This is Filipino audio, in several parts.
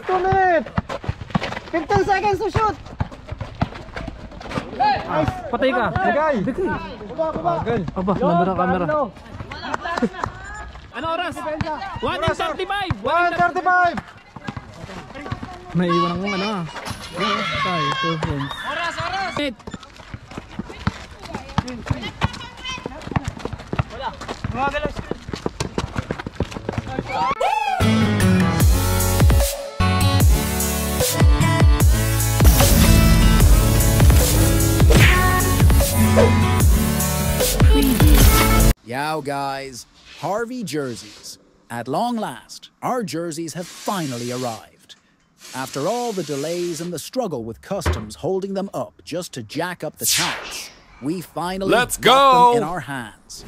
2 minutes. 15 seconds to shoot. Nice. Patay ka. Bigay. Bagal. Aba, nandun ang camera. Ano oras? 1:35. 1:35. May iwan akong ano. Patay, 2 points. Oras. Wala. Gumagalaw siya. Yow guys, Harvey Jerseys. At long last, our jerseys have finally arrived. After all the delays and the struggle with customs holding them up just to jack up the tax, we finally got them in our hands.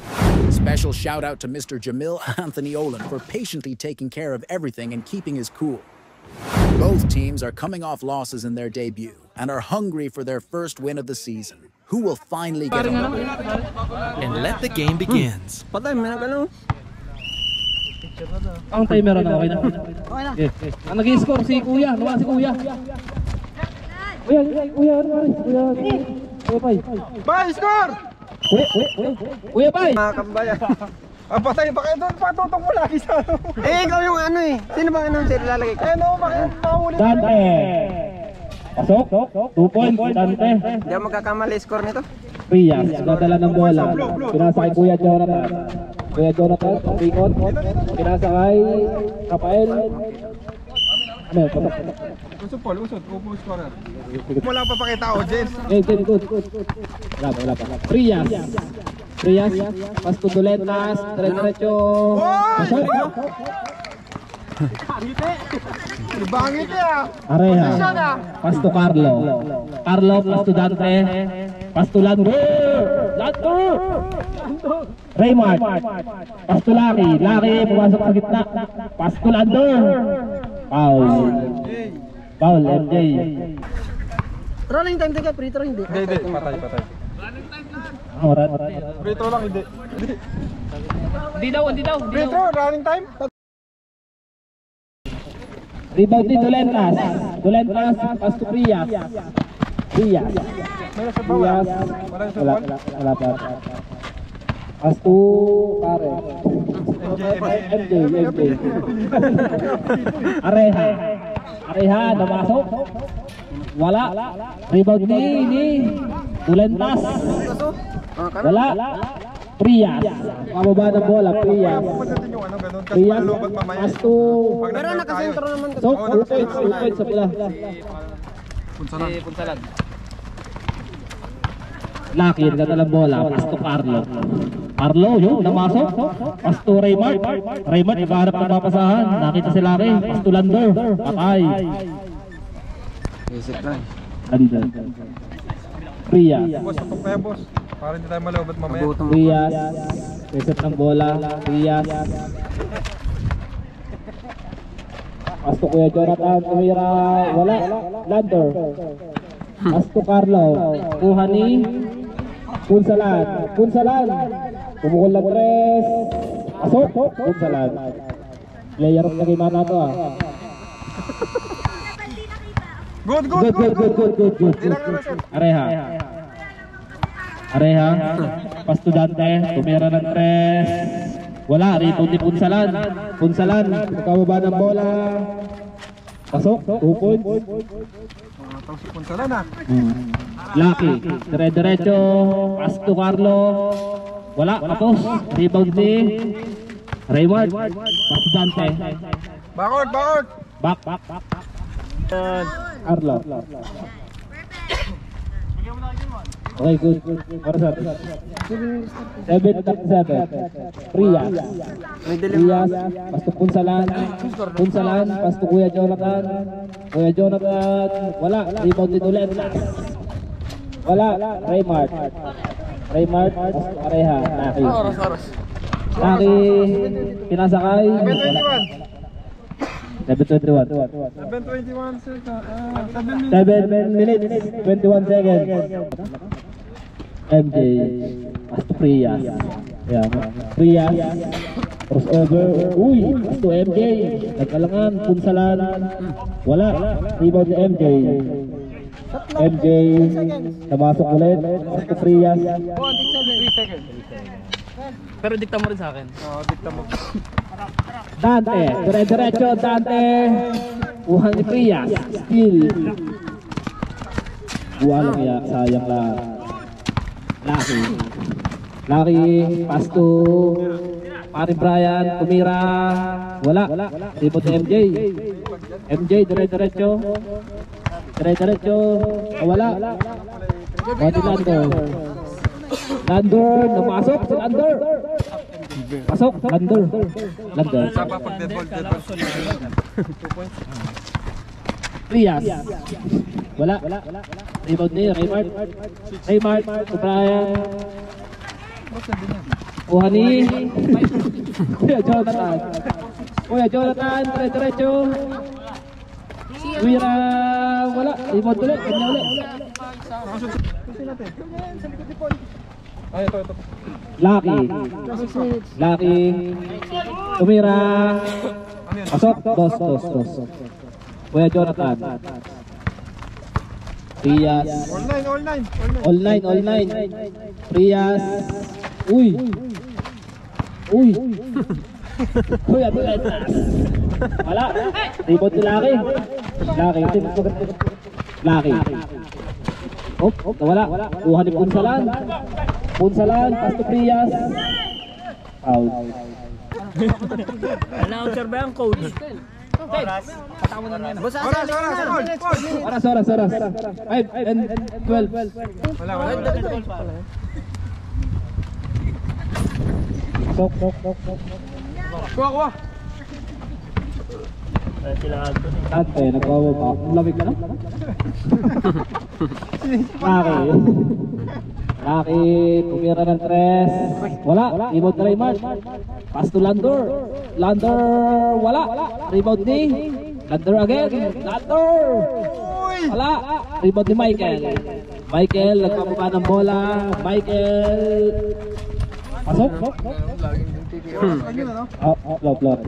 Special shout out to Mr. Jamil Anthony Olin for patiently taking care of everything and keeping his cool. Both teams are coming off losses in their debut and are hungry for their first win of the season. Who will finally get them? And let the game begins. Patay, may nagano. Ang timer na okay na. Okay na. Ang nag-i-score si Kuya. Nawa si Kuya. Kuya Pai. Bye, score! Kuya Pai. Mga kambayan. Patay pa kayo doon. Patutong mo lagi sa ano. Ikaw yung ano eh. Sino ba anong sir lalagay ka? Bakit mahuli? Dante. Pasok. 2 points. Dante. Hindi ako magkakamali score nito. Priya. Dadala ng bola. Pinasa kay Kuya Jonathan. Pikot. Pinasa kay Rafael. Ano yun? Usod. Upo scorer. Wala pa pakita audience. Good. Wala pa. Priya. Pas to Duletas. Diretso. Pasok. Bangit ya. Areha. Pas to Carlo. Pas to Dante. Pas to Lando. Raymart. Pas to Lucky. Pumasok sa gitna. Pas to Lando. Foul. MJ. Rolling time din ka, free throw hindi. Hindi, patay. Orat. Free throw lang hindi. Hindi daw. Free throw, running time. Rebound ni Dulentas, pas to Prias. Wala pa. Pas to Pare. MJ. Areha, namasok. Wala. Rebound ni Dulentas. Wala. Prias. Pababa ng bola, Prias. Pas to. Pero nakasentro naman kasi. So, 2 points sa pula. Punsalan. Lucky, nagdadalang bola. Pas to Carlo, yun, namasok. Pas to Raymart. Naghahanap ng papasahan. Nakita si Lucky. Pas to Lando. Patay. Lando. Prias. Boss. Para hindi tayo malawbat mamaya. Prias. Reset ng bola. Prias. Pas to Kuya Jonathan. Tumira. Wala. Lando. Pas to Carlo. Kuha ni Punsalan. Pumukul ng 3. Pasok. Punsalan. Player of the game na to ah. Good. Areha. Pas to Dante. Tumira ng 3. Wala. Rebound ni Punsalan. Nakababa ng bola. Pasok. 2 points. Tapos si Punsalan ah. Lucky. Diretso. Pas to Carlo. Wala. Tapos. Rebound ni Raymart. Pas to Dante. Backward. Back. Carlo. Okay, good. Para sa 7-7. Prias. Pas to Punsalan. Pas to Kuya Jonathan. Wala. Rebound ni Duletas. Wala. Raymart. Pas to Areha. Lucky. Pinasakay. 7:21. 7:21 seconds. 7 minutes, 21 seconds. MJ, pas to Prias. Yeah, Prias. Crossover. Uy, pass to MJ. Nagkalangan, punsalan. Wala. Rebound ni MJ. MJ, namasok ulit. Pass to Frias. 3 seconds. Pero dikta mo rin sa akin. Oo, dikta mo. Dante, dire-diretso, Dante. Kuha ni Frias. Steal. Buha lang ya, sayang lang. Lucky, pass to Paring Brian, tumira. Wala. Rebound ni MJ. MJ, dire-diretso. Dire-diretso. Wala. Body Landor. Landor, namasok si Landor. Pasok, Landor. Frias. Wala. Rebound ni Raymart. To Brian. Kuha ni Kuya Jonathan, dire-diretso. Wira, wala. Rebound ulit, kanya ulit. Ay, ito. Lucky. Tumira. Pasok, dos. Kuya Jonathan. Frias. All nine. Frias. Uy. Kuya Jonathan. Wala. Rebound ni Lucky. Wala. Kuha ni Punsalan, pass to Frias. Out. Announcer ba yung coach? Oras. 5 and 12. Wala. Sok. Kuha. Dante, nagbawa pa. Lamig ka na? Lucky, tumira ng 3. Wala. Rebound na Raymart. Pass to Landor. Wala. Rebound ni Landor again. Wala. Rebound ni Michael, nagpapapa ng bola. Pasok. Plot.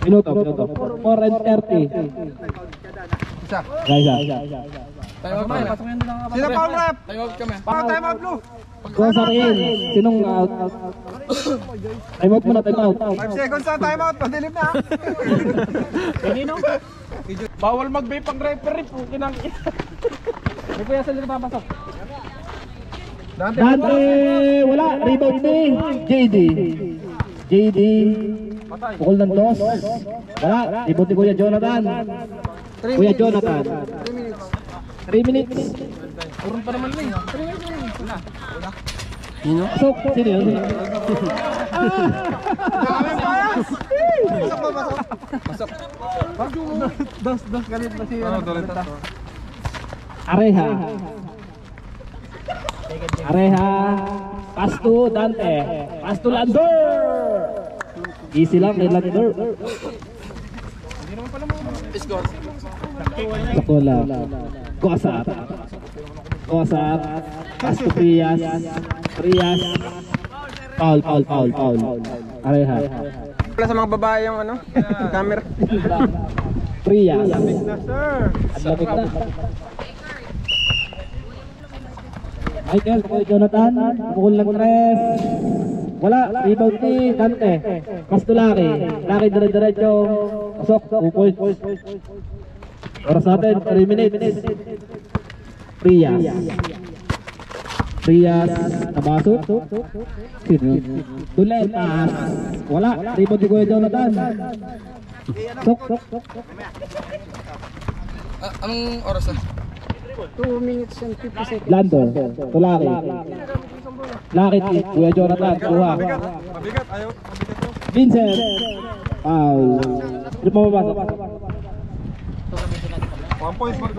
Minuto. 4 and 30. Isa. Sino foul rep? Time out, Blue. Crosser in. Sinong out? Time out muna, time out. 5 seconds na time out. Padilim na. Bawal mag-vape ang referee po. May kuya sa lino papasok. Dante, wala. Rebound ni JD. Pukol ng dos. Wala. Rebound ni Kuya Jonathan. 3 minutes. Urong pa naman rin. 3 minutes. Wala. Pasok. Sino yun? Pasok. Dos galit ba siya? Areha. Pass to Dante. Pass to Landor. Easy lang kay Landor. Bola. Gosap. Pass to Frias. Foul. Areha. Wala sa mga babae yung camera. Frias. Lamig na, sir. Lamig na. Michael, Kuya Jonathan, pukul ng 3. Wala, rebound ni Dante. Pass to Lucky dire-diretso. Pasok, 2 points. Oras natin, 3 minutes. Frias, nabasok. Sino? Tulen, pass. Wala, rebound ni Kuya Jonathan. Sok. Anong oras na? 2 minutes and 50 seconds. Landor, to Lucky. Kuya Jonathan, kuha. Mabigat, ayaw. Vincent, foul. Hindi pa mabasa. 1 point. 1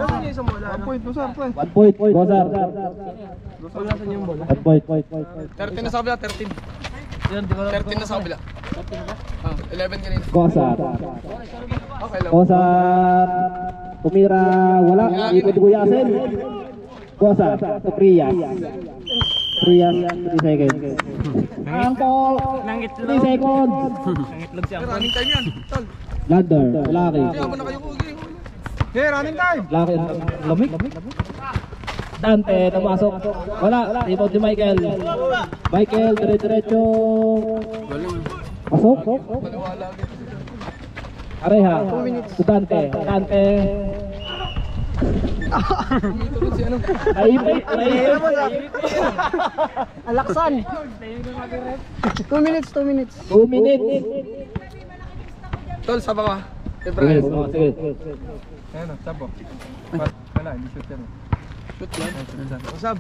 point, Gosar. 1 point, Gosar. 1 point. 13 na sa kabila, 13. 13 na sa kabila. 11 kanina. Gosar. Okay lang. Gosar. Tumira, wala. Ikot ni Kuya Asen. Gosar, to Frias. Prias, 3 seconds. Angkol, 3 seconds. Nangitlog siya. Running time yan. Tol. Lander, Laki. Okay, running time. Laki, lamig. Dante, napasok. Wala, rebound si Michael. Michael, dire-diretso. Pasok. Areha, to Dante. Dante. Naipit. Alaksan. 2 minutes. 2 minutes. Tol, saba ka. Sige, sige. Ayan o, sabo. Wala, hindi shoot yan. Shoot yan.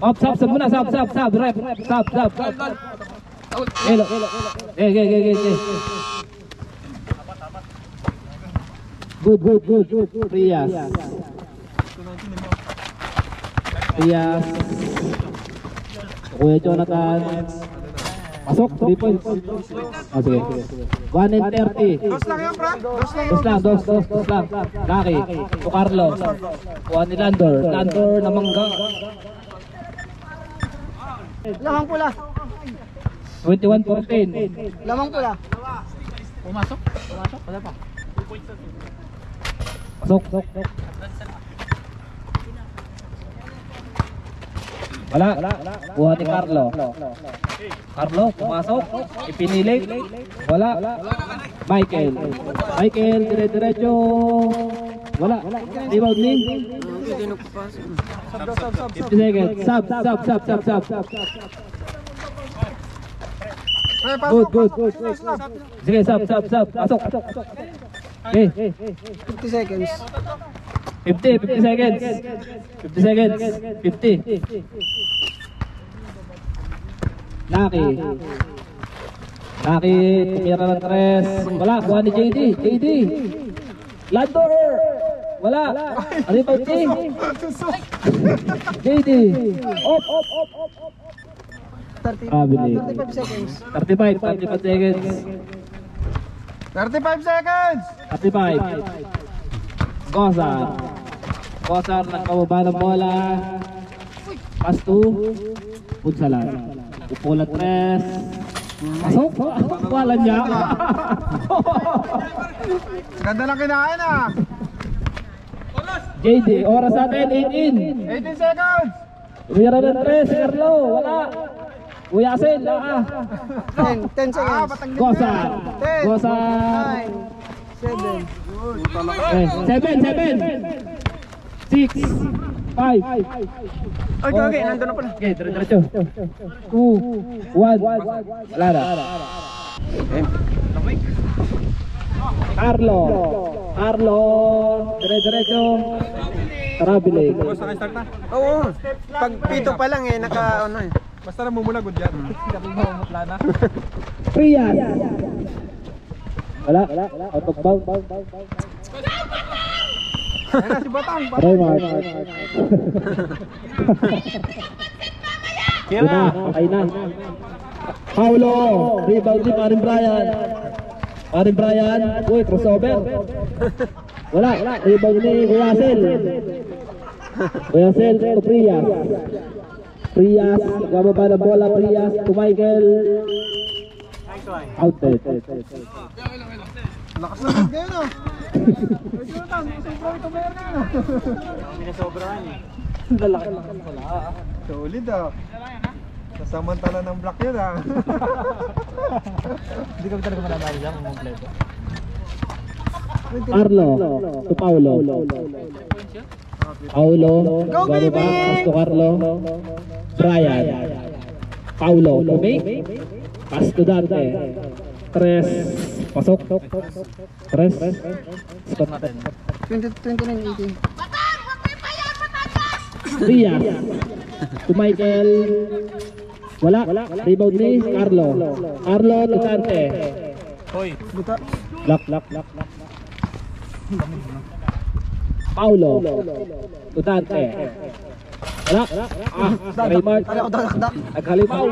Up, sab muna, sab, rep, sab. Hello. Good. Prias. Kuya Jonathan. Pasok, 3 points. Oh, sige. 1 and 30. Dos lang yan, Brad. Dos lang. Laki. To Carlo. Kuha ni Landor na mangga. Lamang pula. 21-14. Lamang pula. Pumasok? Wala pa. Pasok. Wala. Kuha ni Carlo. Pumasok. Ipinilig. Wala. Michael, dire-diretso. Wala. Rebound ni. 50 seconds. Sub. Good. Sige, sub. Pasok. Okay. 50 seconds. 50 seconds. 50. Laki, tumira ng 3. Wala, kuha ni JD. Landor. Wala. Rebound ni JD. Op. 35 seconds. 35 seconds. 35 seconds. 35. Gosar nagkababa ng bola. Pass to Punsalan. Upola 3. Pasok. Wala niya. Ganda ng kinain ah. JD, oras natin 18. 18 seconds. Umira ng 3. Carlo, wala. Uyasin, 10 seconds. Gosar. 9, 7. 7. 6. 5. Okay, nandun na pala. Okay, diretso. 2, 1. Wala na. Carlo, diretso. Trabile. Basta ka-start na. Oo. Pag pito pa lang naka Basta na mumulagod yan. Mumutla na. Prias. Wala. Out of bounds. Ayan na si Batang. Raymart. Okay na. Paulo. Rebound ni Parin Brian. Uy, crossover. Wala. Rebound ni Kuyasel to Prias. Gababa na bola. Prias to Michael. Outed. Lakas na kayo na. Sobrang ito meron na. Minasobrahan Lalaki. Solid ah. Nasamantala ng block yun ah. Hindi kami talaga mananalo lang kung kompleto. Carlo to Paulo. Gababa. Pass to Carlo. Brian. Paulo to May. Pass to Dante. 3. Pasok. 3. Spot natin. 29-18. Prias to Michael. Wala. Rebound ni Carlo to Dante. Hoy. Lock. Paulo to Dante. Wala. Raymart. Naghalimaw.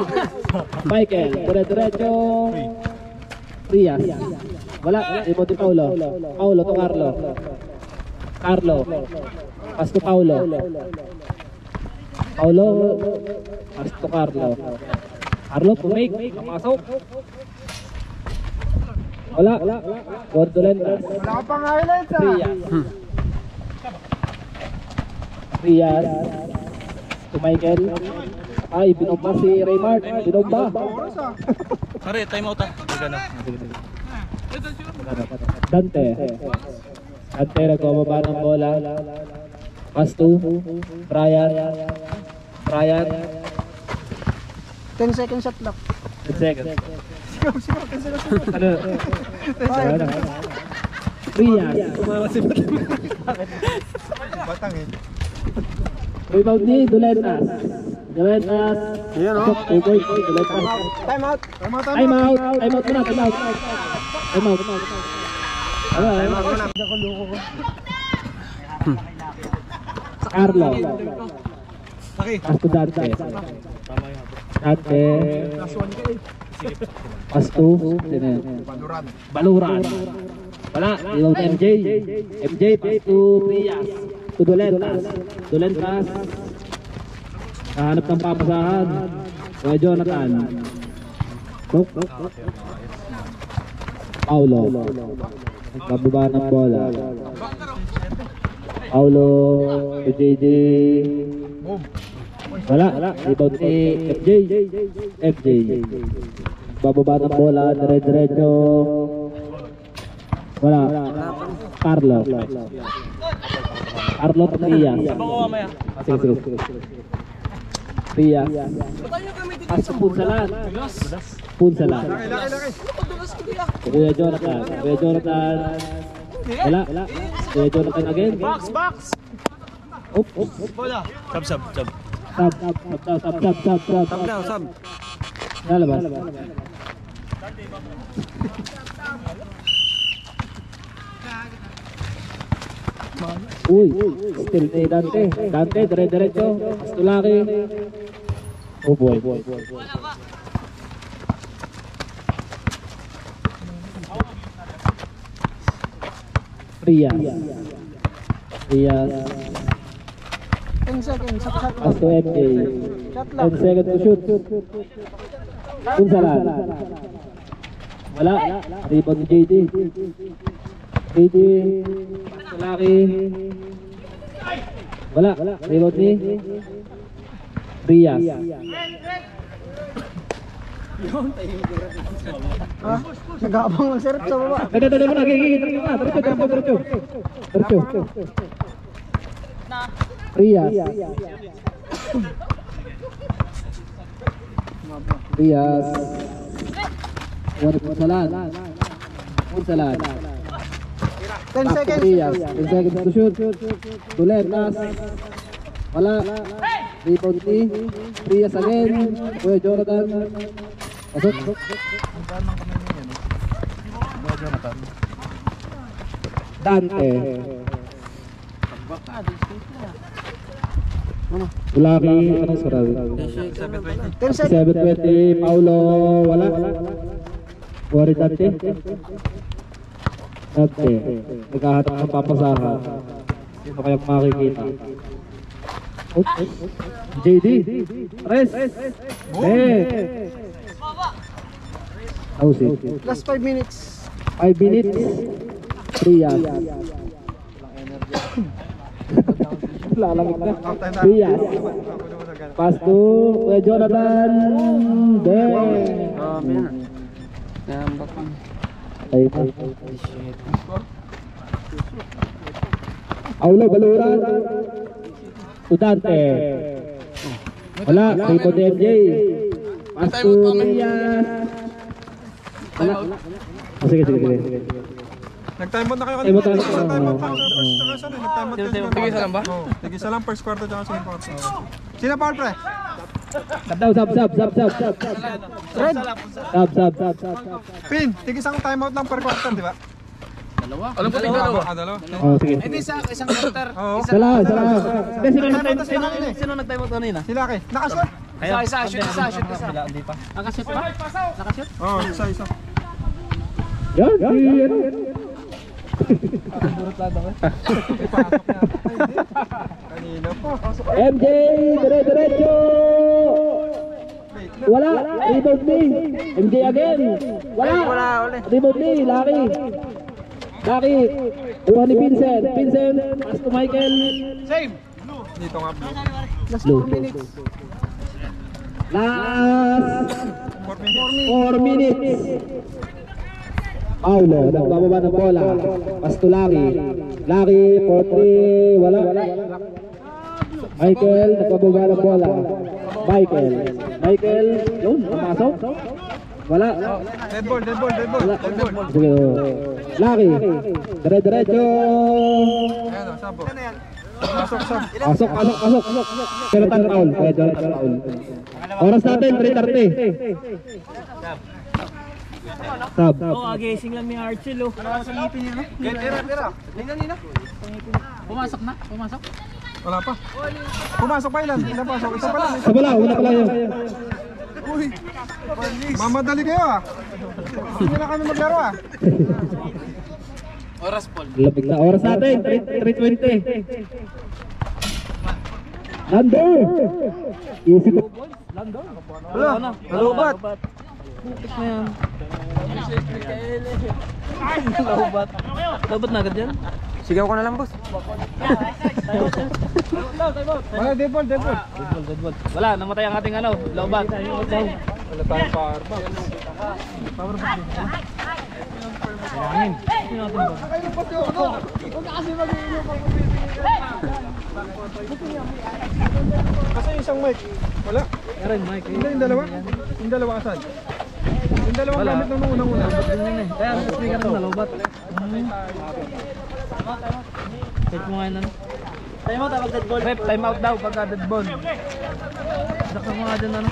Michael. Diretso. Prias. Wala. Rebound ni Paulo to Carlo. Pass to Paulo. Paulo, pass to Carlo. Carlo, pumake, pumasok. Wala. Gordolentas. Wala ka pang highlights ah. Rias. To Michael. Ay, binomba si Raymart. Binomba. Sorry, time out ah. Dante. Dante nagbababa ng bola. Pass to Brian. 10 seconds shot lock. 10 seconds. Sigaw, 10 seconds shot lock. Ano? Rias. Batang eh. Rebound ni Dulentas. Dulentas. Yan o. 2 points. Dulentas. Time out. Time out. Time out muna. Time out. Time out. Ano? Carlo. Pass to Dante. Dante. Pass to Baluran. Wala. Ilaw na MJ. MJ pass to Prias. To Dulentas. Dulentas. Hanap ng papasahan. Kuya Jonathan. Paulo. Bababa ng bola. Paulo. To JD. Wala. Rebound si FJ. Bababa ng bola. Dire-diretso. Wala. Carlo. Carlo Prias. Sige. Prias. Pass to Punsalan. Kuya Jonathan. Wala. Kuya Jonathan again. Box. Oops. Sub. Sub. Lalabas. Uy, still ni Dante. Dante, dire-diretso. Astulaki. Oh boy. Rias. 10 seconds shot lock. Pass to MJ. Shot lock. 10 seconds to shoot. Punsalan. Wala. Rebound ni JD. Astulaki. Wala. Rebound ni Rias. Ah, nag-aabang ng serap sa baba. Dali mo na. Diretso. Rias. Wala Punsalan. 10 seconds. Rias. 10 seconds to shoot. Dulentas. Wala. Rebound ni Rias again. Kuya Jonathan. Pasok. Dante. Bulaki. Ano sarado? 10 seconds. 720. Paulo. Wala. Wari Dante. Naghahanap ng papasahan. Sino kayang makikita? Oops. JD. Press. Aussie. Last 5 minutes. 5 minutes. Rias. Lalamig na. Rias. Pass to Kuya Jonathan. Ayun na. Aulo, Baluran. Dante. Wala. Rebound MJ. Pass to Rias. Wala. Sige. Nag-time out na kayo Time out kanina. na. Nag-time out. Nag-time out. Tigisa lang ba? Tigisa lang first quarter tsaka second quarter. Sino foul pre? Sub. Red. Sub. Pin, tigisa ang time out lang per quarter, di ba? Alam ko dalawa. Dalawa. Oh, sige. Hindi sa isang quarter. Oo. Sala. Sino nag-time out kanina? Sila kay. Nakashoot. Shoot isa. Nakashoot pa? Nakashoot? Oo, isa. Yan, si ano? Kanina pa. MJ, dire-diretso! Wala, rebound ni. MJ again. Wala. Rebound ni, Lucky. Kuha ni Vincent. Pass to Michael. Dito nga blue. Last 4 minutes. Last 4 minutes. Paulo, nagbababa ng bola. Pass to Lucky. Lucky, 4-3. Wala. Michael, nagbababa ng bola. Michael, yun, napasok. Wala. Dead ball. Sige. Lucky. Dire-diretso. Ayan o, sabo. Pasok. Jonathan Paul. Oras natin, 3:30. Sab. Agising lang ni Archel, oh. Tira. Nina. Pumasok na? Wala pa. Pumasok pa ilan? Ilan pasok? Isa pa lang. Una pala yun. Uy. Mamadali kayo ah. Hindi na kami maglaro ah. Lapit na oras natin, 3:20. Lander! Easy to. Wala. Nalubat. Putik na yan. Lobat na agad yan? Sigaw ka na lang boss. Wala, dead ball. Wala, namatay ang ating ano, lobat. Wala tayong power box. Kasi isang mic. Wala. Meron, Mike. Hindi, yung dalawa. Yung dalawa asan? Yung dalawang gamit nung unang-una. Kaya ang speaker na lobat. Check mo nga yun ano. Time out pag dead ball. Rep, time out daw pagka dead ball. Daka mo nga dyan ano.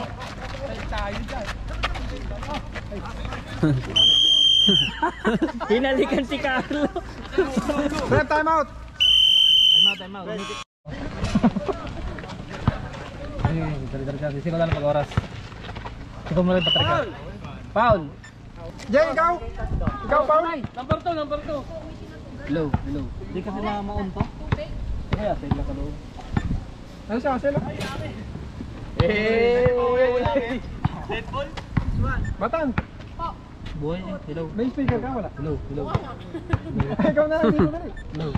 Hinalikan si Carlo. Rep, time out. Time out. Dari-dari. Sino lang pag oras. Ikaw mo rin patrika. Paul. Jay, ikaw? Ikaw, Paul? Number 2. Hello. Hindi kasi na maon to. Kaya sila ka doon. Ano siya? Sila? Dead ball? Batan, Buhay, hello. may speaker ka? Wala. Hello. Ikaw na lang, dito na rin. Hello.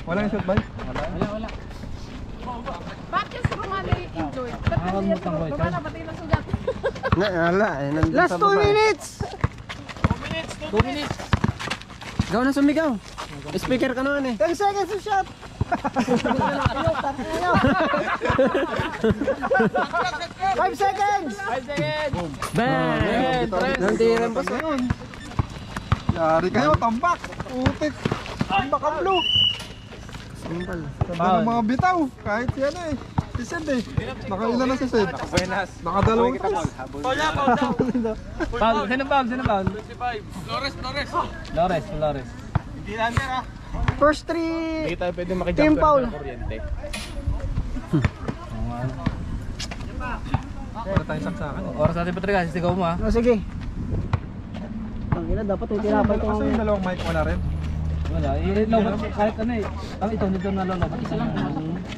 Wala yung shot, bay? Wala. Bakit sa mga nai-enjoy? Awan mo tang boy. Last 2 minutes! 2 minutes. Ikaw na sumigaw. Speaker ka naman eh. 10 seconds to shot! 5 seconds! Bang! Nandiyan pa sa yun. Yari kayo, tambak! Utik! Tambak ang blue! Ganda ng mga bitaw! Kahit yan eh. Si Sid eh. Nakailan na si Sid. Nakadalawang tas. Paul, sino Paul? Flores. First 3 Team Paul. Wala tayong saksakan eh. Oras natin patrika, sisigaw mo ha. Oh, sige. Tangina, dapat itirapan ito. Kasi yung dalawang mic wala rin. Wala, lobat kahit ano eh. Ang ito nito na lobat. Isa lang.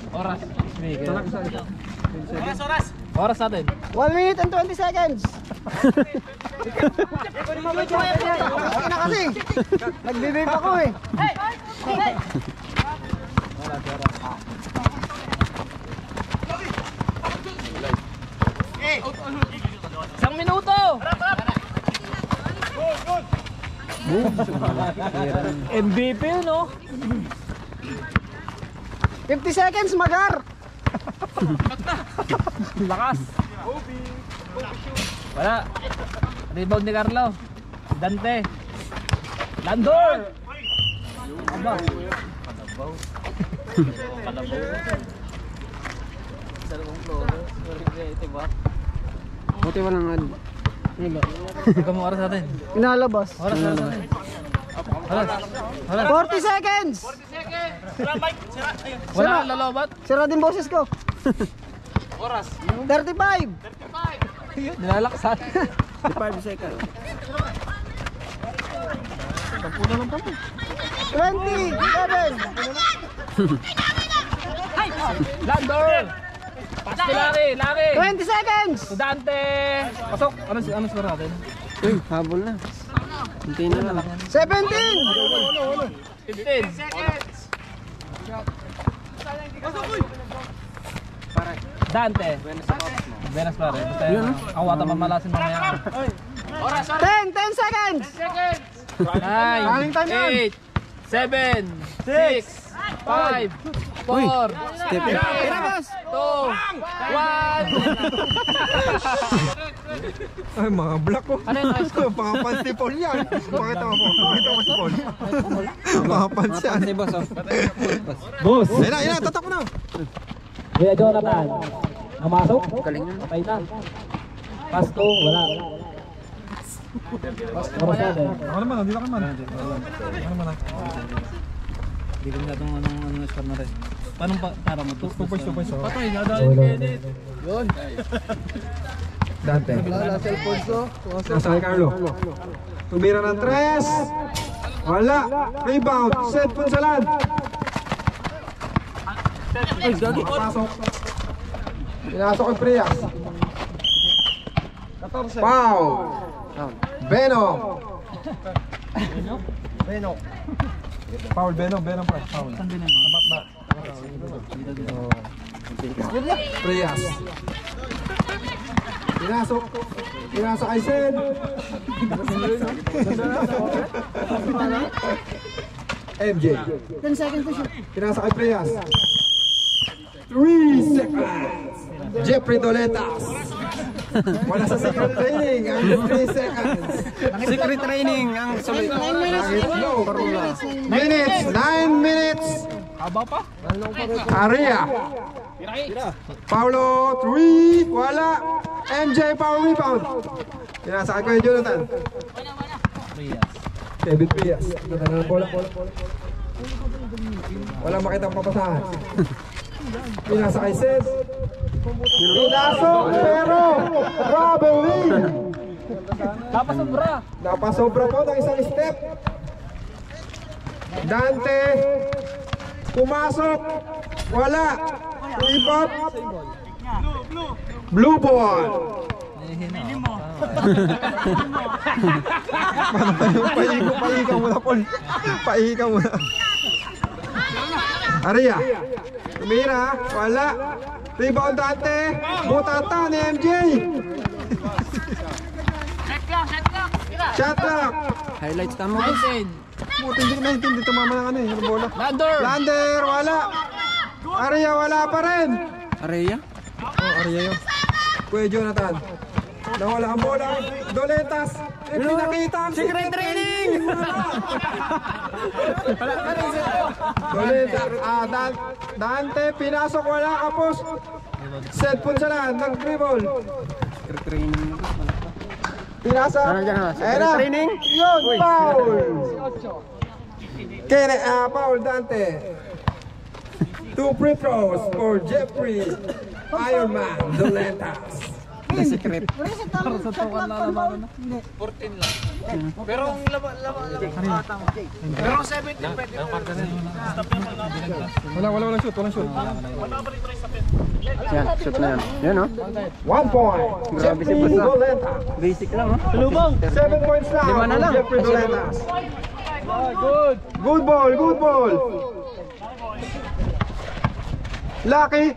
Oras. Speaker. Oras natin. 1 minute and 20 seconds. Na kasi. Nagbe-vape ako eh. Isang minuto! MVP no? 50 seconds, Magar. Lakas! Wala! Rebound ni Carlo. Dante. Landor! Aba. Buti walang ano. Ikaw mo oras natin. Inalabas. Oras natin. Oras. 40 seconds. Wala kang lalobat. Sira din boses ko. Oras. 35. Nilalaksan. 5 seconds. Tampo na lang pa. 27. Landor! Pass kay Laki! 20 seconds! To Dante! Pasok! Ano score natin? Uy, habol na. Hindi na lang. 17! 15 seconds! Dante! Venas pare. Ako ata mamalasin mamaya. 10 seconds! 9, 8, 7, 6, 5, 4, 3, 2, 1. Ay, mga black ko. Ano yung ice cream? Mga pansipol yan. Pakita mo si Paul. Mga pans yan. Boss! Ayun na, tatak na. Kuya Jonathan. Namasok? Galing na. Patay na. Pass to, wala. Oras natin. Ako naman, hindi lang naman. Hindi ko masyadong anong score na rin. Paano para mo? 2 points. Patay, nadali Wala. edit. Dante. Nasa kay Carlo. Tumira ng 3. Wala. Rebound. Set Punsalan. Ay, gagi. Pasok. Pinasok kay Prias. Foul. Beno. Foul, Beno pa. Foul. Apat na. Prias. Pinasok kay Sen. MJ. 10 seconds to shoot. Pinasok kay Prias. 3 seconds. Jeffrey Doletas. Wala sa secret training ang 3 seconds. Secret training ang sulit. 9 minutes. 9 minutes. Haba pa? Aria. Paulo 3. Wala. MJ power rebound. Pinasakay ko yung Jonathan. Kevin Prias. Jonathan ng bola. Wala makitang papasahan. Pinasakay Seth. Pinasok pero Robin. Napasobra po ng isang step. Dante pumasok. Wala. Rebound. Blue ball. Pahiga muna, Paul. Pahiga muna. Aria. Tumira. Wala. Rebound Dante. Butata ni MJ. Shot clock. Highlights tamo. Buti hindi ko naintindi. Tumama na ano eh. Yung bola. Lander! Wala. Aria wala pa rin. Areya? Oh, Aria yun. Kuya Jonathan. Nawala ang bola. Doletas. Pinakita ang secret training. Doletas. Dante pinasok wala kapos. Set Punsalan ng dribble. Secret training. Pinasa. Secret training. Yun, foul. Foul Dante. 2 free throws for Jeffrey Ironman Doletas. Secret. Walang shoot. Yan, shoot na yan. Yan o. 1 point. Grabe si Jeffrey Basta. Doletas. Basic lang o. Lubong. 7 points na. 5 na lang. Jeffrey Doletas. Good ball. Lucky.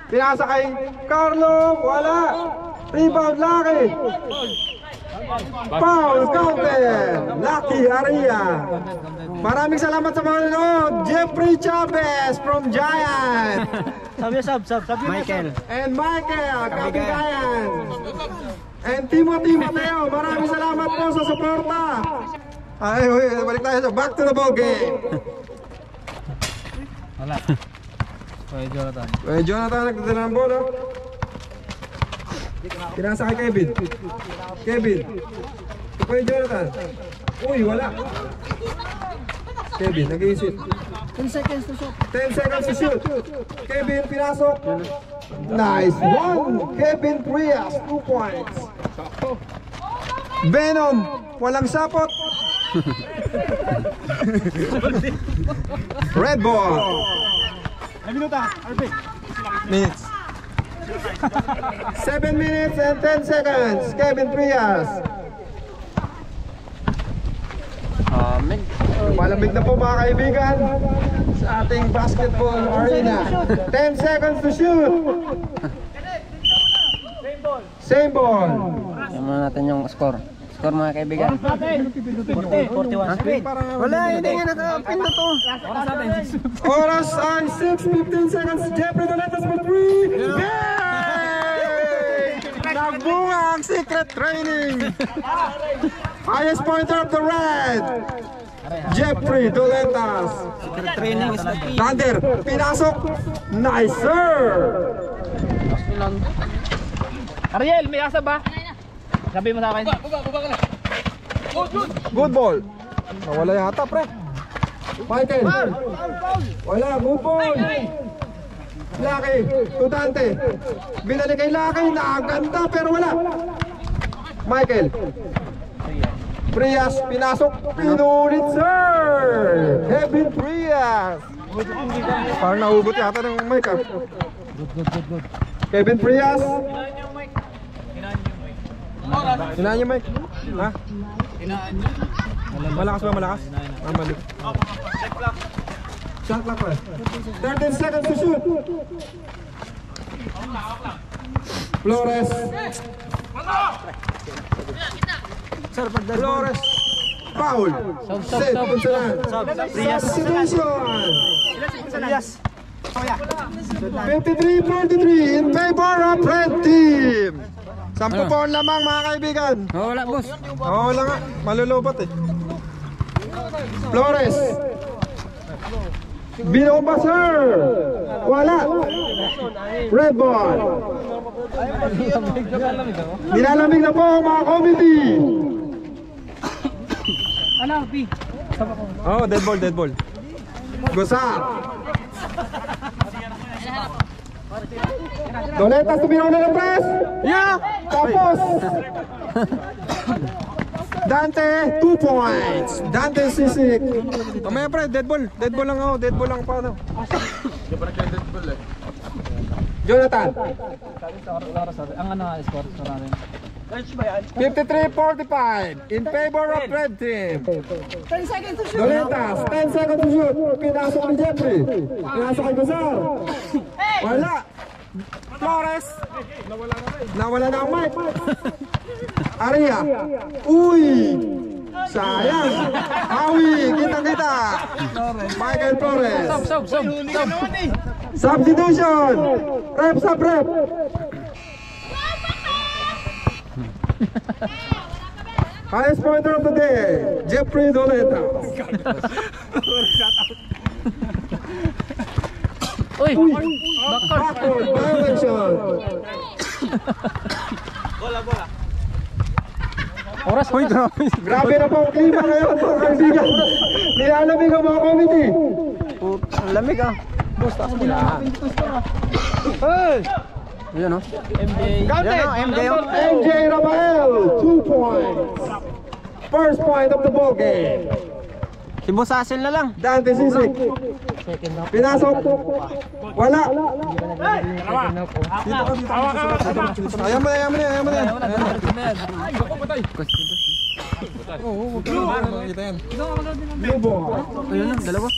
Pinasa kay Carlo. Wala. Rebound Lucky. Foul counted. Lucky Aria. Maraming salamat sa mga nanonood. Jeffrey Chavez from Giant. Michael. And Michael, Kabigayan. And Timothy Mateo. Maraming salamat po sa suporta. Ay, balik tayo sa back to the ball game. Wala. Kuya Jonathan. Jonathan nagdadala ng bola. Pinasa kay Kevin. Kuya Jonathan. Uy, wala. Kevin, nag-iisip. 10 seconds to shoot. 10 seconds to shoot. Kevin, pinasok. Nice one. Kevin Prias, 2 points. Venom, walang sapot. Red ball. Minutes. 7 minutes and 10 seconds. Kevin Frias. Malamig na po mga kaibigan sa ating basketball arena. 10 seconds to shoot. Same ball. Yan muna natin yung score. Score mga kaibigan. 41. Wala, hindi nga nakapindot to. Oras ay 6:15 seconds. Jeffrey Doletas for 3. Yay! Nagbunga ang secret training. Highest pointer of the red. Jeffrey Doletas. Secret training is the key. Thunder, pinasok. Nice, sir. Ariel, may asa ba? Sabi mo sa akin. Good ball. Nawala yata, pre. Michael. Wala, good ball. Lucky, to Dante. Binalik kay Lucky, nakaganda pero wala. Michael. Frias, pinasok. Pinulit, sir. Kevin Frias. Parang nahugot yata ng mic, ah. Good. Kevin Frias. Hinaan niyo, Mike. Ha? Malakas ba, malakas? Malik. Shot clock pa. 13 seconds to shoot. Flores. Flores. Foul. Set. Substitution. 53-43 in favor of red team. 10 pound lamang mga kaibigan. Wala boss. Wala nga, malulubat eh. Flores. Binoma, sir. Wala. Red ball. Nilalamig na po mga committee. Ano, B? Oh, dead ball. Gusap. Doletas tumiraw na ng press. Yeah. Tapos Dante, 2 points. Dante Sisik. Mamaya pre, dead ball lang ako. Dead ball lang pa ano. Jonathan. Ang ano nga score natin? 53-45 in favor of red team. 10 seconds to shoot. Doletas, 10 seconds to shoot. Pinasok ni Jeffrey. Pinasok kay Gusar. Wala. Flores. Nawala na ang mic. Aria. Uy. Sayang. Awi. Kita. Michael Flores. Substitution. Rep. Highest pointer of the day, Jeffrey Doletas. Uy! Backward violation. Oras. Uy, Grabe na po ang klima ngayon mga kaibigan. Nilalamig ang mga committee. Ang lamig ah. Boss, taas mo na. Hey! Ayan o. MJ. MJ Rafael, 2 points. First point of the ball game. Si Boss Hassel na lang. Dante Sisik. Pinasok. Wala. Dito. Ayaw mo na. Blue ball. Ayun na, dalawa.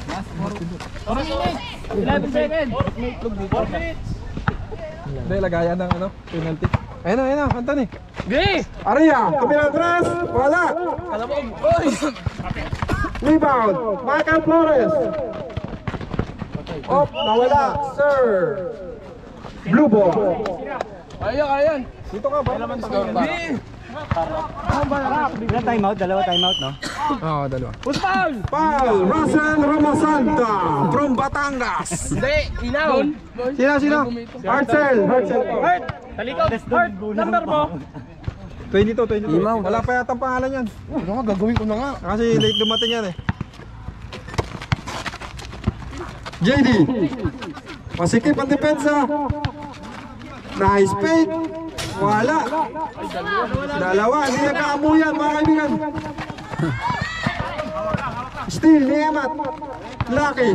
Last 4 minutes. 11 seconds. 4 minutes. Hindi, lagayan ng ano, penalty. Ayun na, Anthony. Gay! Aria, kapilang tres. Wala. Rebound. Michael Flores. Oh, nawala. Sir. Blue ball. Ayan. Dito ka ba? Dalawa timeout, no? Oo, dalawa. Push foul! Foul. Russell Ramasanta from Batangas. Hindi, ilaw. Sino? Hartzell. Hart! Talikod! Hart! Number mo! 22. Imaw. Wala pa yata ang pangalan yan. Ano nga, gagawin ko na nga. Kasi late dumating yan eh. JD. Masikip ang depensa. Nice fake. Wala. Dalawa. Hindi nagkaamuyan mga kaibigan. Steal ni Emat. Lucky.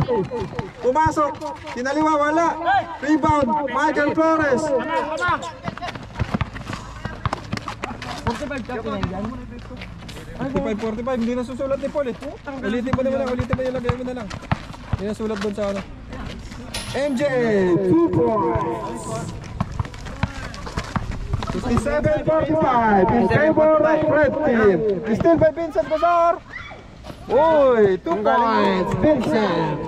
Pumasok. Kinaliwa, wala. Rebound, Michael Flores. 45, hindi na susulat ni Paul eh. Ulitin mo na lang, lagay mo na lang. Hindi na sulat doon sa ano. MJ, 2 points. 57-45 in favor of red team. Still by Vincent Bazar. Uy, 2 points, Vincent.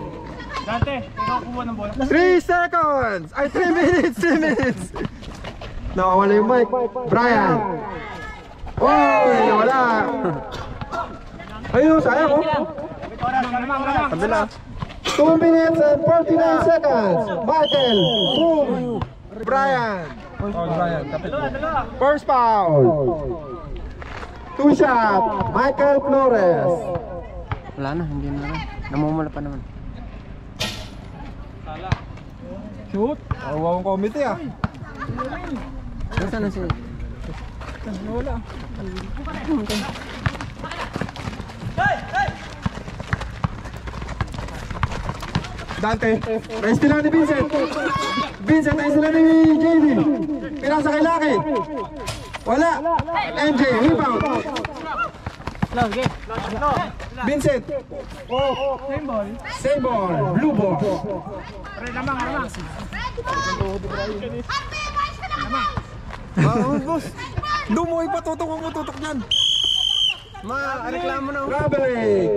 3 seconds. Ay, 3 minutes. Nakawala yung mic. Brian. Uy, wala. Ayun, sayang oh. Kabila. 2 minutes and 49 seconds. Michael. Boom. Brian. Brian. First foul. 2 shot. Michael Flores. Wala na, hindi na rin. Namumula pa naman. Shoot. Awawang committee ah. Nasaan na siya? Wala. Dante. Rest lang ni Vincent. Vincent ay sila ni JD. Pinasa kay Lucky. Wala. MJ, rebound. Vincent. Same ball. Blue ball. Boss. Doon mo ipatutok ang tutok niyan. Reklamo na. Robbery.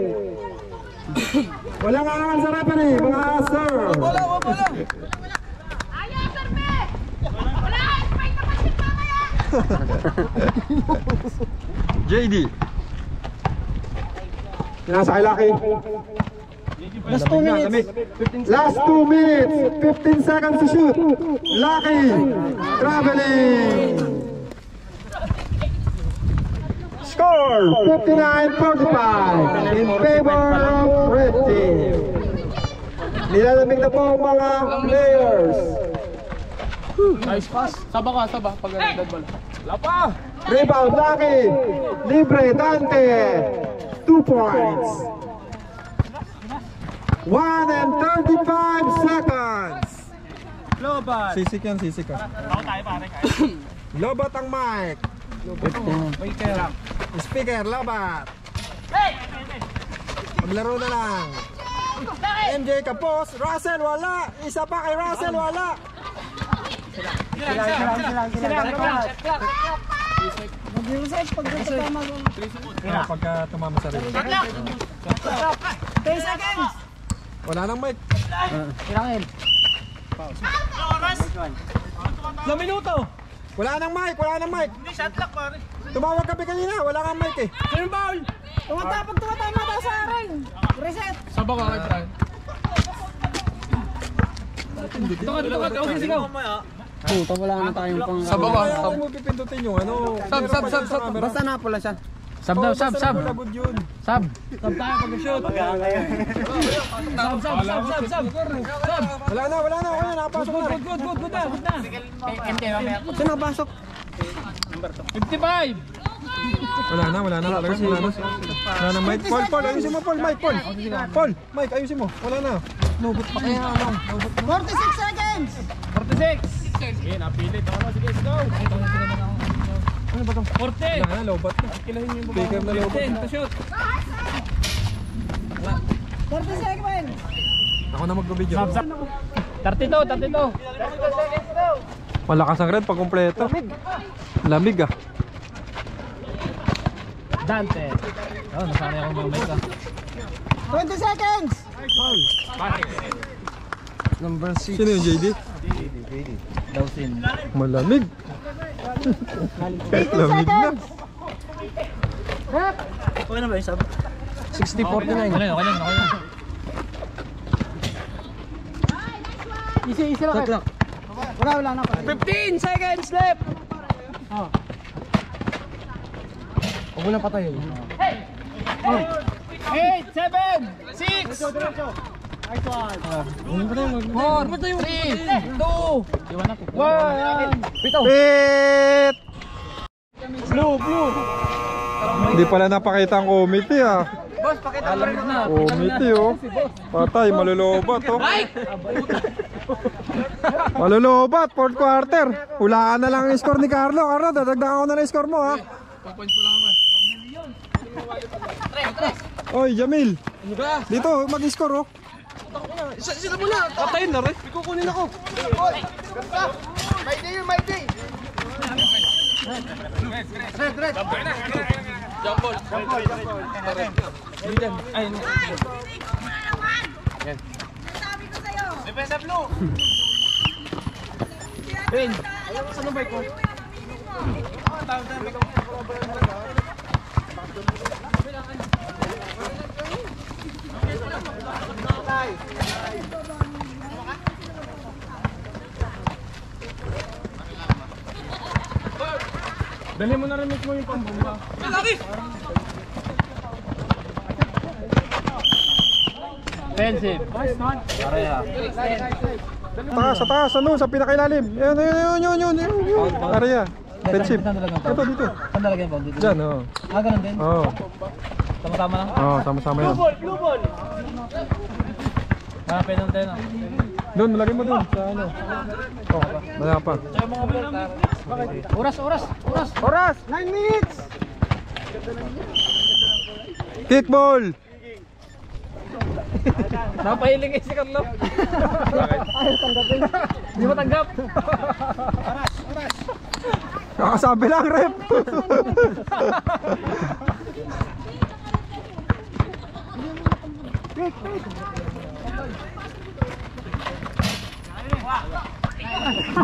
Wala nga naman sa referee, mga sir. Wala. Ayaw, sir, me! Wala! Spike naman si mamaya! JD. Nasa kay Lucky. Last 2 minutes. Last 2 minutes. 15 seconds to shoot. Lucky. Traveling. Score 59-45 in favor of red team. Nilalamig na po ang mga players. Nice pass. Saba pag dead ball. Lapa! Rebound Lucky. Libre Dante. 2 points. 1 and 35 seconds. Lobat. Sisik yan, sisik ka. Ako tayo pare. Lobat ang mic. Speaker, lobat. Maglaro na lang. MJ kapos. Russell, wala. Isa pa kay Russell, wala. Pagka tumama sa rin. 10 seconds! Wala nang mic. Ilang minuto? Wala nang mic. Hindi, shot clock pare. Tumawag kami kanina, wala kang mic eh. Sino foul? Pag tumatama daw sa akin! Reset! Saba ka kay Brian. Dito ka. Huwag kang sigaw. Puta, wala na tayong pang... Kaya mo pipindutin yung ano. Sab. Basta na pula siya. Sab daw, sab. Labod yun. Sab tayo pag-shoot. Sab. Wala na. Okay, napasok na. Good na. Sino pasok? 55. Wala na. Wala na, Mike. Paul, ayusin mo, Paul. Mike, ayusin mo. Wala na. Nubot pa kaya lang. 46 seconds! 46. Okay, napilit. Sige, let's go. Ano ba ito? 40. Wala na, lobat na. Speaker na lobat. 10 to shoot. 30 seconds! Ako na mag-video. 32. Malakas ang red pag kumpleto. Lamig ah. Dante. Oh, nasanay ako mamay ka. 20 seconds! Number 6. Sino yung JD? Dawsin. Malamig. 18 Lamig na. seconds! Okay na ba yung sub? 60-49. Okay na. Easy lang. Shot clock. Wala na. 15 seconds left. Huwag mo na patayin. 8, 7, 6, 4, 3, 2, 1. Pit! Blue. Hindi pala napakita ang committee ah. Boss, pakita mo rin na. Committee oh. Patay, malulubat oh. Malulubat, fourth quarter. Hulaan na lang ang score ni Carlo. Carlo, dadagdagan ko na yung score mo ha. 2 points pa lang ako. Oy, Jamil. Dito, mag-score oh. Sila muna. Patayin na rin. May kukunin ako. May day, may day. Red. Jump ball. Ay, no. Sabi ko sa'yo. Defensa blue. Ben. Saan ba ko? Dali mo na rin mismo yung pambumba. Laki! Offensive. Pareha. Sa taas, ano, sa pinakailalim. Yun. Area. Defensive. Ito, dito. Saan talaga yung ball? Dito? Diyan, oh. Ganun din? Oo. Sama-sama lang? Oo, sama-sama yan. Blue ball! Penalty na. Doon, malagay mo doon sa ano. Oh, wala pa. Oras! 9 minutes! Kickball! Napahiling kayo si Carlo. Ayaw tanggapin. Hindi mo tanggap. Nakasabi lang, rep!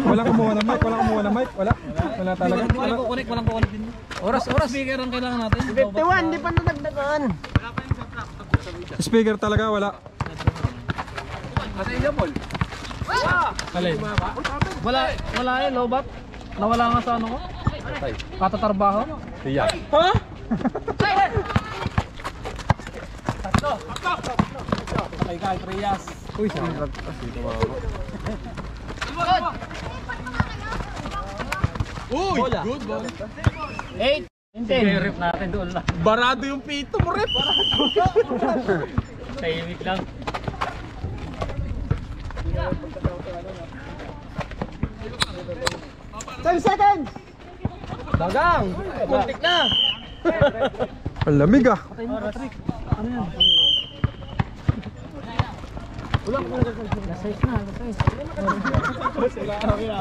Walang kumuha ng mic, wala talaga. Walang kukunik din. Oras. Speaker ang kailangan natin. 51, hindi pa nadagdagan. Speaker talaga, wala. Alin? Wala eh, lobat. Nawala nga sa ano ko. Katatarbaho. Iya. Ha? Patay ka, Trias. Uy, sarap. Uy, good ball. 8. Hindi, rip natin doon lang. Barado yung pito mo, rip. Tahimik lang. Seconds! Dagang! Muntik na! Ang lamig ah. Ano yan? Wala ko na. Lasayos na.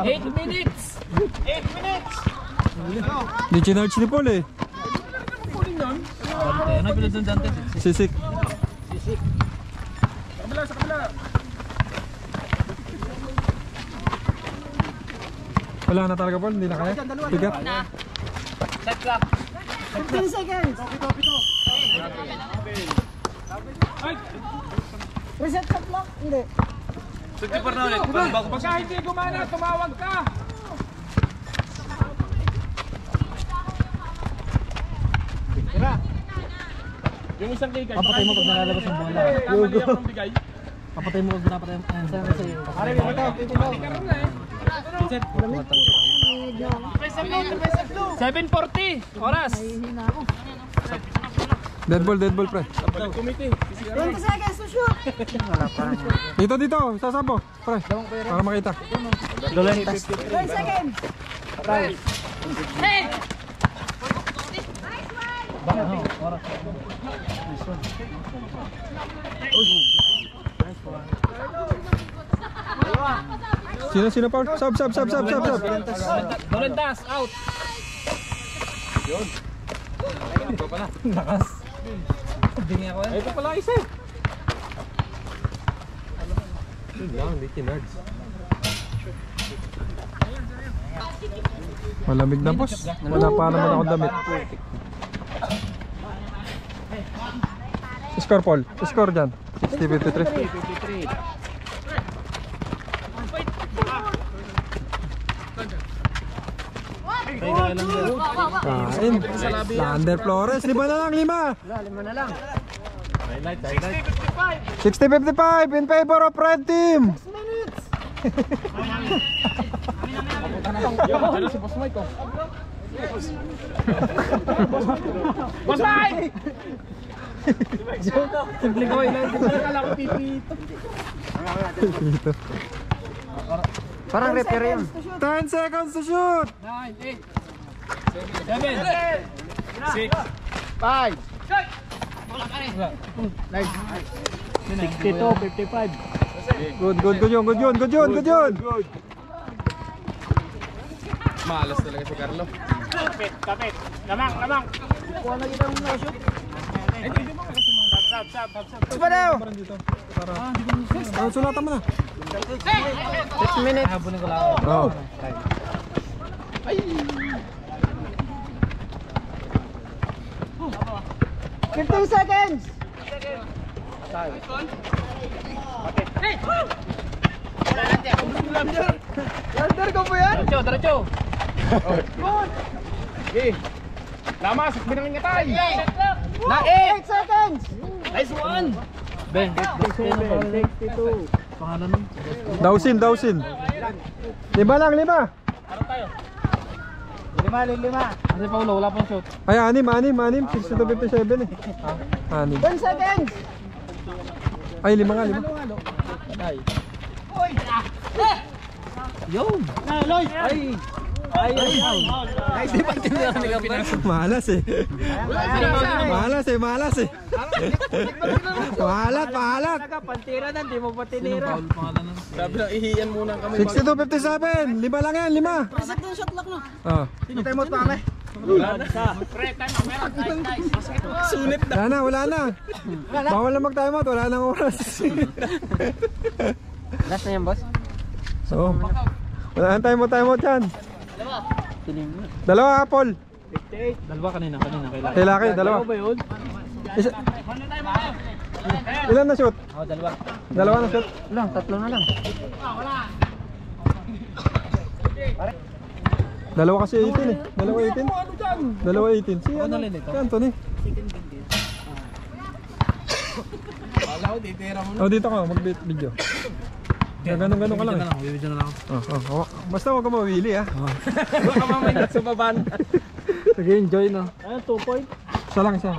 8 minutes! 8 minutes! Di chinarch ni Paul eh. Dante, ano pila doon Dante? Sisik. Sa kabila! Wala na talaga Paul, hindi na kaya. Tigat. Set clock! 15 seconds! Reset sa clock? Hindi. Sige pa na ulit. Pagka hindi gumana, tumawag ka! Yung isang kay papatay mo pag nalalabas ng bola. Papatay mo pag napatay mo. Aray, ito. 7:40 oras. Dead ball pre. 20 seconds to shoot! Dito, sasampo. Pre, para makita. 20 seconds! Hey! Sino Paul? Sub. Dolentas out. Yun. Ito pala. Nakas. Bingi ako yan. Ito pala isa. Hindi kinards. Malamig na boss. Wala pa naman ako damit. Score Paul. Score dyan. 60-53. Kain. Lander Flores. 5 na lang. 5 na lang. 60-55 in favor of red team. 6 minutes! Boss Mike! Simple gawin lang. Kala ko pipito. Parang repair yun. 10 seconds to shoot! 9, 8, 7, 6, 5, 62, 55. Good yun. Malas talaga si Carlo. Kapit. Lamang. Kuha na kita ng no-shoot. Sab. Pa daw! Sulatan mo na. 6 minutes. Habunin ko lang. Oh. Ay! 15 seconds. Lander ko po yan? Diretso. Okay. Lamas, binangin nga tayo. Na 8 seconds. Nice one. Ben, 62. Pangalan nun? Dawsin. 5 lang. Ano tayo? 5. Kasi Paulo, wala pang shot. Ay, 6. 60 to 57 eh. 6. 10 seconds. Ay, 5 nga. Ay. Yun! Lloyd! Ay! Di ba tinira ni Kapitán? Malas eh. Mahalat. Pantira na, di mo pa tinira. Sabi lang, ihiyan muna kami. 62-57. 5 lang yan, 5. Reset ng shot lock no. Oh. Hintay mo pa kami. Wala na siya. Pre-time, meron. Sunit na. Wala na. Bawal na mag-time out, wala nang oras. Last na yan, boss. Oo. Wala nang time out yan. Dalawa, Apple. 58. Dalawa kanina. Kay Laki, dalawa. Ba yun? Ilan na shoot? Dalawa. Dalawa na shoot? Lang, 3 na lang. Dalawa kasi 18 eh. Dalawa 18. Si ano? Si Anthony. Wala ko, titira mo na. Oh, dito ka, mag-video. Ganun ka lang eh. Bibidyo na lang ako. Basta huwag ka mawili ah. Baka mamaya sa baban. Sige, enjoy no. Ano, 2 point? Isa lang siya.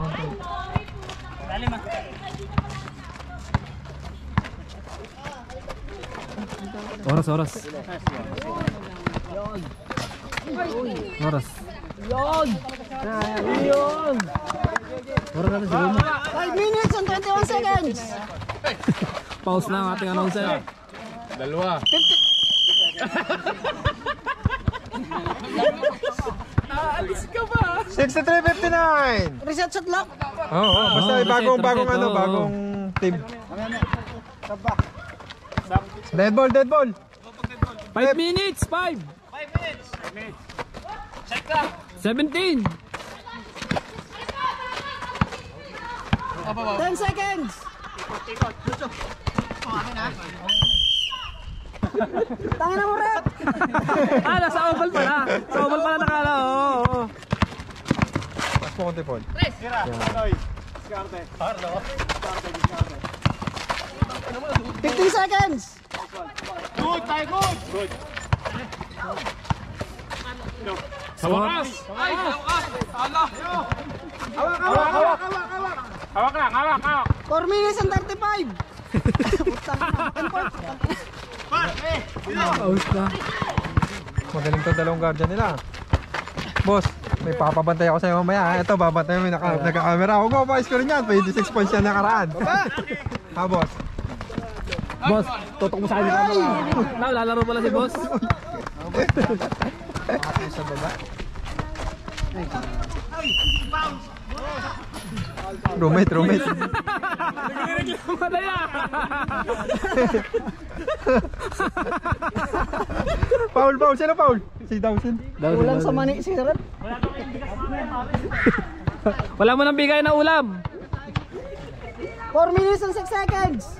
Oras. Yun! Oras natin siguro mo. 5 minutes and 21 seconds. Pause lang ating announcer. Dalawa. 63-59. Reset shot lock. Oo, basta bagong team. Dead ball. 5 minutes! 5 minutes! 17! 10 seconds. Tangin na mo, Rep. Nasa oval pala! Sa oval pala nakala, oo. Mas po konti, Paul. 15 seconds. Sa wakas! Hawak! 4 minutes and 35. Aus na. Magaling to dalawang guardian nila. Boss, may papabantay ako sa'yo mamaya. Ito, babantay mo yung naka-camera. Huwag mo pa-ice ko rin yan. 26 points yan nakaraan. Ha, boss? Boss, tutok mo sa akin yung camera. Lalaro pala si boss. Sa baba. Roommate. Madaya! Foul. Sino foul? Si Dawson. Ulan sa mani si Rep. Wala mo nang bigay na ulam. 4 minutes and 6 seconds.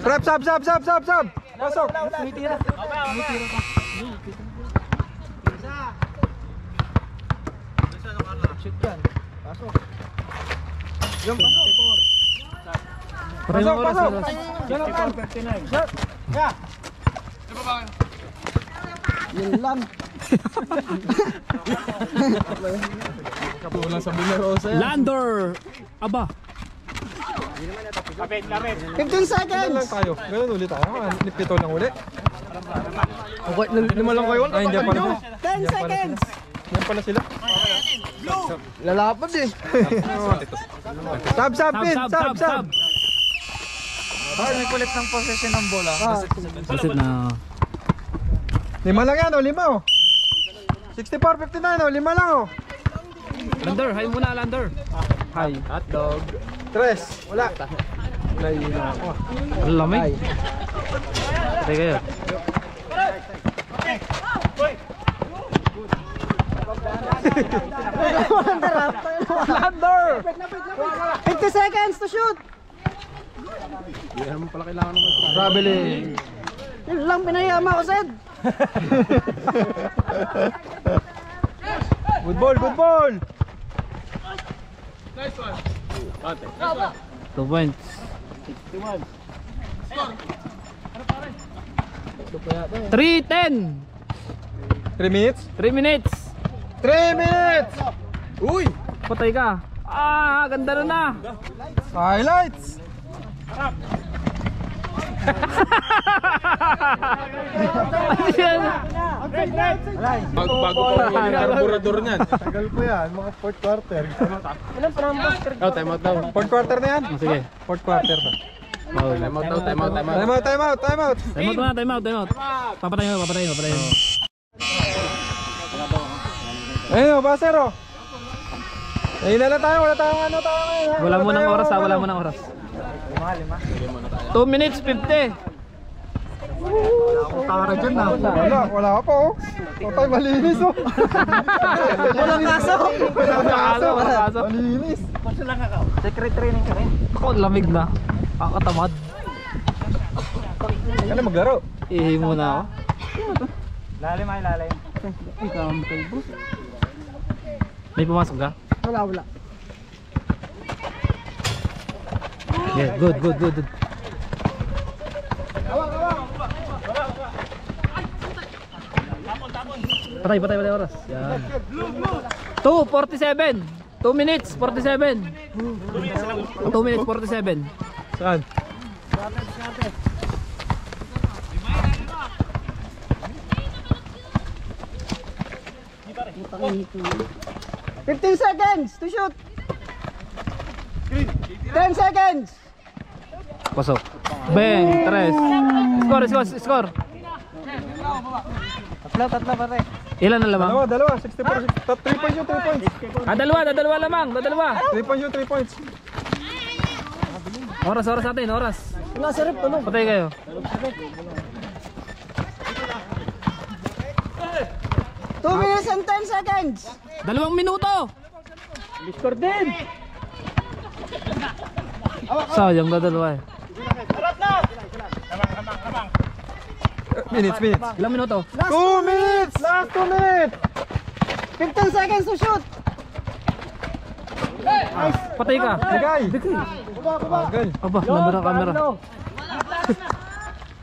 Prep, sub. Pasok. Pasok. Yun lang. Kapulang sa Binerosa yan. Lander! Aba! 15 seconds! Ganun lang tayo. Ganun ulit tayo. Pito lang ulit. Okay, lima lang kayo. Ay, hindi pa na. 10 seconds! Yan pala sila. Lalapad eh. Sab, sab, pin! Sab, sab! May kulit ng possession ng bola. Basit na. Lima lang yan o, lima o. 64-59 o, lima lang o. Lander, hi muna Lander. Hi. Hotdog. 3. Wala. Nahihina ako. Ang lamig. Patay kayo. Lander! 50 seconds to shoot! Hindi naman pala kailangan naman. Traveling. Yun lang pinayama ko, Sed. Good ball, good ball! Nice one. 2 points. 3:10. 3 minutes? 3 minutes. 3 minutes! Uy! Patay ka. Ah, ganda na. Highlights! Bago pa yung carburetor niyan. Tagal po yan, mga 4th quarter. Ilan pa naman? Time out daw. 4th quarter na yan? Sige. 4th quarter na. Time out daw, time out. Time out, time out, time out! Time out. Papatayin mo. Ayun o, basero! Ayun na lang tayo, wala tayong ano tayo ngayon. Wala mo ng oras ha, wala mo ng oras. 2 minutes 50. Tara dyan na. Wala ka po oh. Patay malinis oh. Walang kaso. Walang kaso. Malinis. Secret training ka rin. Ako, lamig na. Kakatamad. Ano maglaro? Ihi muna ako. Lalim ay lalim. May pumasok ka? Wala. Yeah, good. Patay oras. Yan. 2:47. 2 minutes 47. 2 minutes 47. Saan? 15 seconds to shoot. 10 seconds. Pasok. Bang, 3. Score. Tatlo pare. Ilan na lamang? Dalawa, 64, 3 points yung 3 points. Dalawa lamang, 3 points yung 3 points. Oras natin, oras. Wala sa rep, ano? Patay kayo. 2 minutes and 10 seconds. 2 minuto. Score din. Sayang na dalawa eh. Minutes. Ilang minuto? 2 minutes! Last 2 minutes! 15 seconds to shoot! Patay ka. Bigay! Bagal. Aba, nandun ang camera.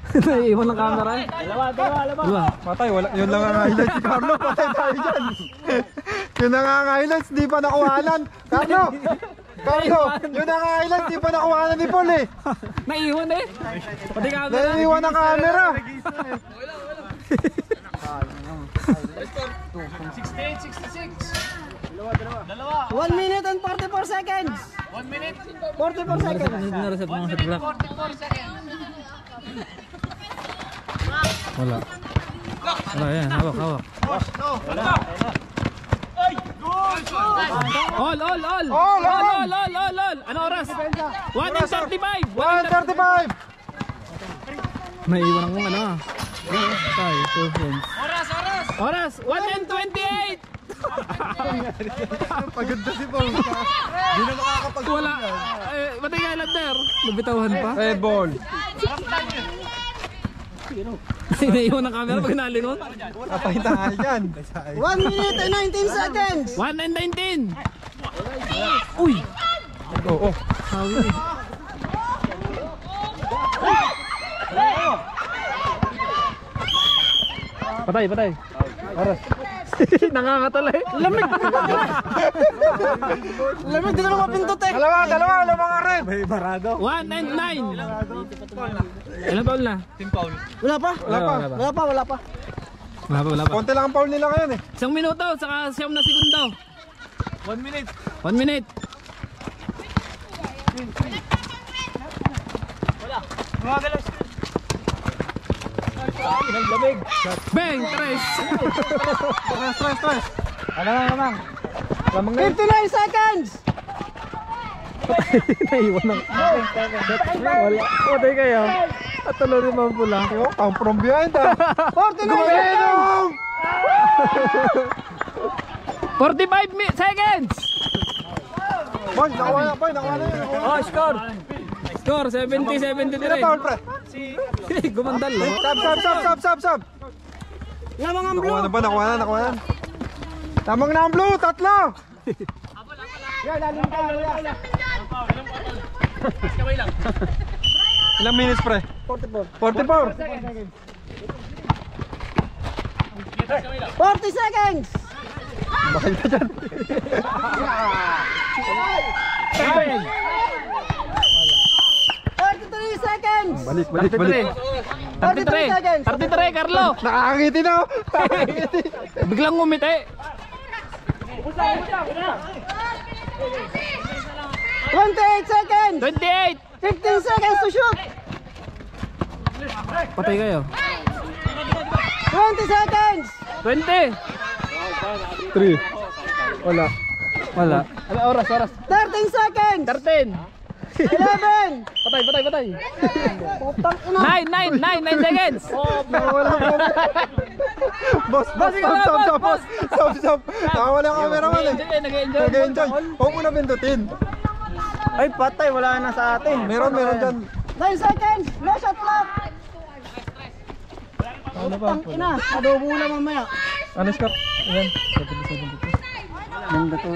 Naiiwan ng camera eh. Dalawa. Patay, wala. Yun lang ang highlights si Carlo. Patay tayo dyan. Yun lang ang highlights, di pa nakuhanan. Carlo, yun ang highlights, di pa nakuhanan ni Paul eh. Naiiwan eh. Patay camera. Naiiwan ang camera. 1 minute and 44 seconds. 1 minute? 44 seconds. Naraset mga sa block. Wala yan, hawak. All. Ano oras? 1:35. 1:35. Naiiwan ng ano. Tayo, 2 points. Oras. 1:28. Pagod na si Paul. Hindi na makakapag- Wala. Matay ka Lander. Nabitawan pa. Red ball. Naiiwan ng camera pag nalingon. Patay tayo dyan. 1 minute and 19 seconds. 1:19. Uy. Oo. Sawi eh. Patay. Oras. Nangangatala eh. Lamig. Lamig, di ka naman mapindot eh. Dalawa nga rin. 1 and 9. Ilang foul na? Wala pa. Wala pa. Konti lang ang foul nila ngayon eh. 1 minuto, saka 9 na segundo. 1 minute. 1 minute. Lamig. Bang, tres. Stress. Lamang. 59 seconds! Naiwan ng... Wala. Patay kayo. At tuloy rin mga pula. Come from behind ah. 49 seconds! 45 seconds! Boy, nakuha na yun. Oh, score! Score, 70-73. Tira foul, pre. Gumandal, no? Sab. Lamang ang blue! Nakuha na. Tamang na ang blue, 3. Ilang minutes, pre? 44. 40 seconds! Bakit ka dyan? 33 seconds! Balik. 33 seconds. 33, Carlo! Nakakangiti na. Biglang ngumiti. 28 seconds! 28! 15 seconds to shoot! Patay kayo. 20 seconds! 20! 3. Wala. Wala. Oras. 13 seconds! 13! 11! Patay. Putang ina! 9 seconds! Boss. Stop. Nakawala ang cameraman eh. Nag-enjoy. Huwag mo na pindutin. Ay patay, wala na sa atin. Meron dyan. 9 seconds! No shot clock! Putang ina! Adobo na mamaya. Ano score? Ayan. 9!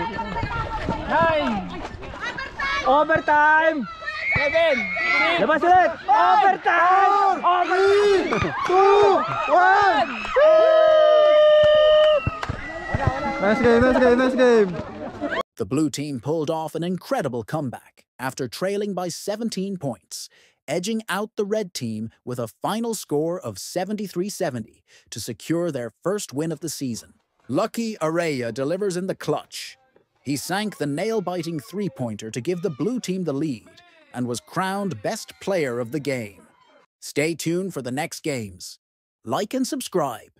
Overtime! 7! Labas ulit! Overtime! 2, 1! Nice game. The blue team pulled off an incredible comeback after trailing by 17 points, edging out the red team with a final score of 73-70 to secure their first win of the season. Lucky Araya delivers in the clutch. He sank the nail-biting three-pointer to give the blue team the lead and was crowned best player of the game. Stay tuned for the next games. Like and subscribe